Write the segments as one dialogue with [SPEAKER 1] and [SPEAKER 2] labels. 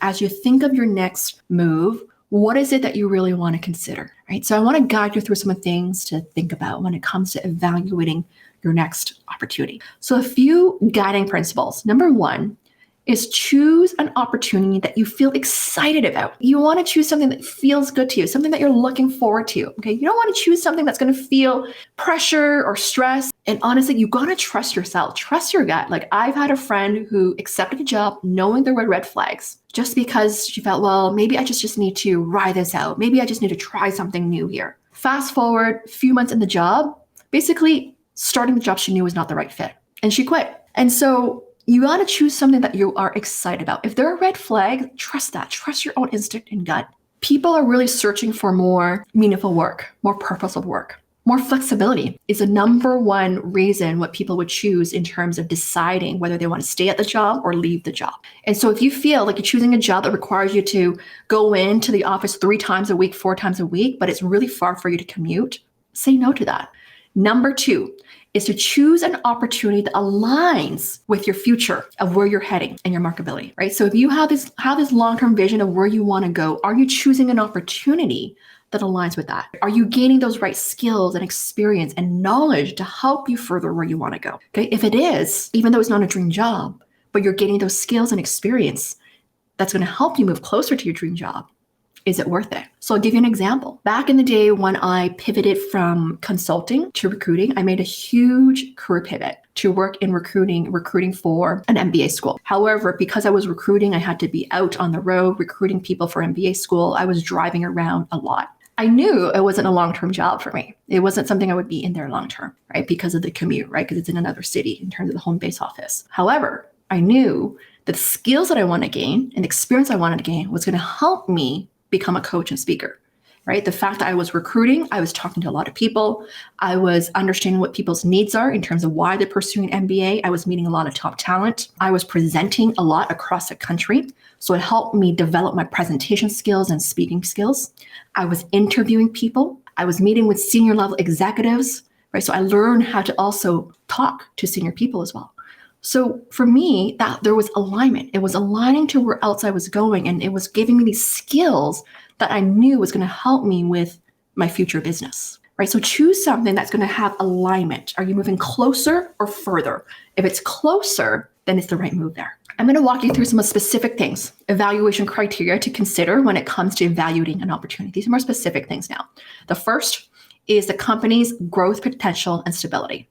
[SPEAKER 1] as you think of your next move, what is it that you really want to consider, right? So I want to guide you through some of the things to think about when it comes to evaluating your next opportunity. So a few guiding principles. Number one is choose an opportunity that you feel excited about. You want to choose something that feels good to you, something that you're looking forward to, okay? You don't want to choose something that's going to feel pressure or stress. And honestly, you got to trust yourself, trust your gut. Like I've had a friend who accepted a job knowing there were red flags just because she felt, well, maybe I just need to ride this out. Maybe I just need to try something new here. Fast forward a few months in the job, basically starting the job she knew was not the right fit and she quit. And so you got to choose something that you are excited about. If there are red flags, trust that. Trust your own instinct and gut. People are really searching for more meaningful work, more purposeful work. More flexibility is the number one reason what people would choose in terms of deciding whether they want to stay at the job or leave the job. And so if you feel like you're choosing a job that requires you to go into the office 3 times a week, 4 times a week, but it's really far for you to commute, say no to that. Number 2 is to choose an opportunity that aligns with your future of where you're heading and your marketability, right? So if you have this long-term vision of where you want to go, are you choosing an opportunity that aligns with that? Are you gaining those right skills and experience and knowledge to help you further where you want to go? Okay, if it is, even though it's not a dream job, but you're getting those skills and experience that's going to help you move closer to your dream job, is it worth it? So I'll give you an example. Back in the day when I pivoted from consulting to recruiting, I made a huge career pivot to work in recruiting for an MBA school. However, because I was recruiting, I had to be out on the road recruiting people for MBA school. I was driving around a lot. I knew it wasn't a long-term job for me. It wasn't something I would be in there long-term, right? Because of the commute, right? Because it's in another city in terms of the home base office. However, I knew that the skills that I want to gain and experience I wanted to gain was going to help me become a coach and speaker, right? The fact that I was recruiting, I was talking to a lot of people. I was understanding what people's needs are in terms of why they're pursuing MBA. I was meeting a lot of top talent. I was presenting a lot across the country. So it helped me develop my presentation skills and speaking skills. I was interviewing people. I was meeting with senior level executives, right? So I learned how to also talk to senior people as well. So for me, that there was alignment. It was aligning to where else I was going, and it was giving me these skills that I knew was going to help me with my future business, right? So choose something that's going to have alignment. Are you moving closer or further? If it's closer, then it's the right move there. I'm going to walk you through some specific things, evaluation criteria to consider when it comes to evaluating an opportunity. These are more specific things now. The first is the company's growth potential and stability.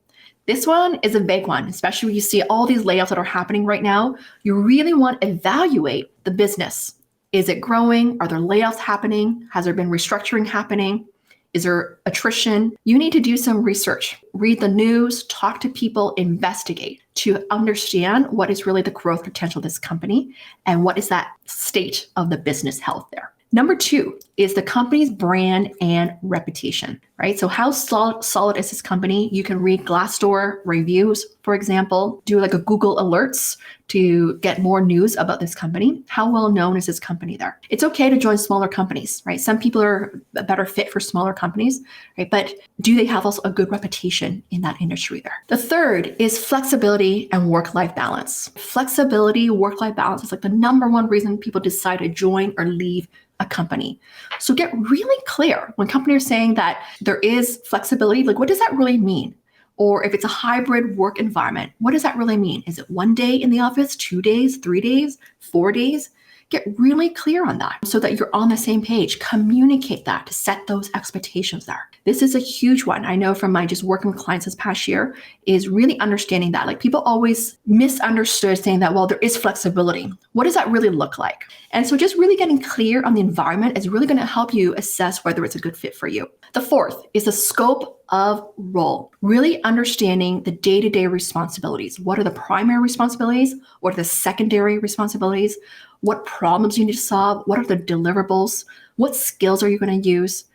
[SPEAKER 1] This one is a big one, especially when you see all these layoffs that are happening right now. You really want to evaluate the business. Is it growing? Are there layoffs happening? Has there been restructuring happening? Is there attrition? You need to do some research, read the news, talk to people, investigate to understand what is really the growth potential of this company and what is that state of the business health there. Number 2 is the company's brand and reputation, right? So how solid is this company? You can read Glassdoor reviews, for example, do like a Google alerts to get more news about this company. How well known is this company there? It's okay to join smaller companies, right? Some people are a better fit for smaller companies, right? But do they have also a good reputation in that industry there? The third is flexibility and work-life balance. Flexibility, work-life balance is like the number one reason people decide to join or leave a company. So get really clear when companies are saying that there is flexibility, like what does that really mean? Or if it's a hybrid work environment, what does that really mean? Is it 1 day in the office, 2 days, 3 days, 4 days? Get really clear on that so that you're on the same page. Communicate that to set those expectations there. This is a huge one. I know from my just working with clients this past year is really understanding that. Like people always misunderstood saying that, well, there is flexibility. What does that really look like? And so just really getting clear on the environment is really going to help you assess whether it's a good fit for you. The fourth is the scope of role, really understanding the day-to-day responsibilities. What are the primary responsibilities? What are the secondary responsibilities? What problems you need to solve? What are the deliverables? What skills are you going to use?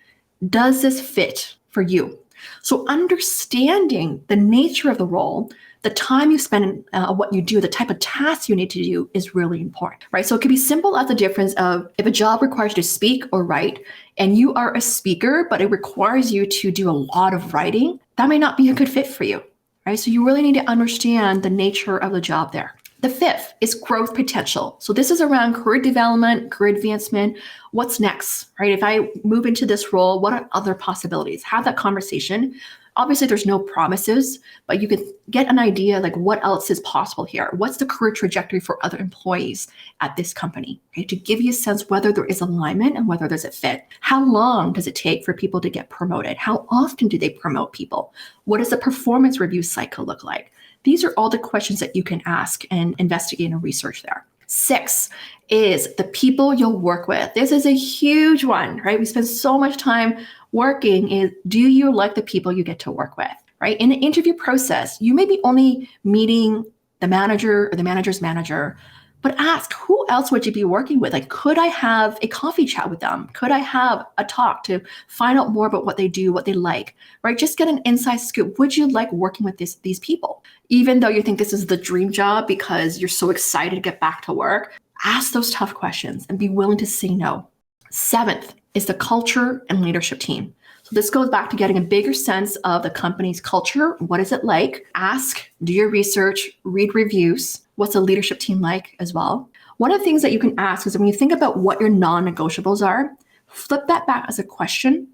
[SPEAKER 1] Does this fit for you? So understanding the nature of the role, the time you spend what you do, the type of tasks you need to do is really important, right? So it could be simple as the difference of if a job requires you to speak or write and you are a speaker, but it requires you to do a lot of writing, that may not be a good fit for you, right? So you really need to understand the nature of the job there. The fifth is growth potential. So this is around career development, career advancement. What's next, right? If I move into this role, what are other possibilities? Have that conversation. Obviously, there's no promises, but you can get an idea like what else is possible here. What's the career trajectory for other employees at this company, right? To give you a sense whether there is alignment and whether there's a fit. How long does it take for people to get promoted? How often do they promote people? What does the performance review cycle look like? These are all the questions that you can ask and investigate and research there. 6 is the people you'll work with. This is a huge one, right? We spend so much time working. Do you like the people you get to work with, right? In the interview process, you may be only meeting the manager or the manager's manager, but ask, who else would you be working with? Like, could I have a coffee chat with them? Could I have a talk to find out more about what they do, what they like, right? Just get an inside scoop. Would you like working with these people? Even though you think this is the dream job because you're so excited to get back to work, ask those tough questions and be willing to say no. 7th is the culture and leadership team. So this goes back to getting a bigger sense of the company's culture. What is it like? Ask, do your research, read reviews. What's the leadership team like as well? One of the things that you can ask is when you think about what your non-negotiables are, flip that back as a question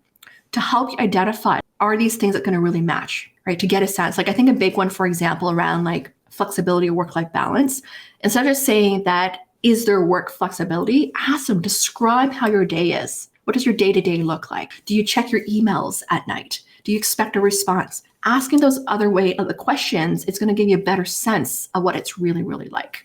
[SPEAKER 1] to help you identify, are these things that are going to really match, right? To get a sense. Like I think a big one, for example, around like flexibility or work-life balance, instead of just saying that, is there work flexibility? Ask them, describe how your day is. What does your day-to-day look like? Do you check your emails at night? Do you expect a response? Asking those other way of the questions, it's going to give you a better sense of what it's really, really like.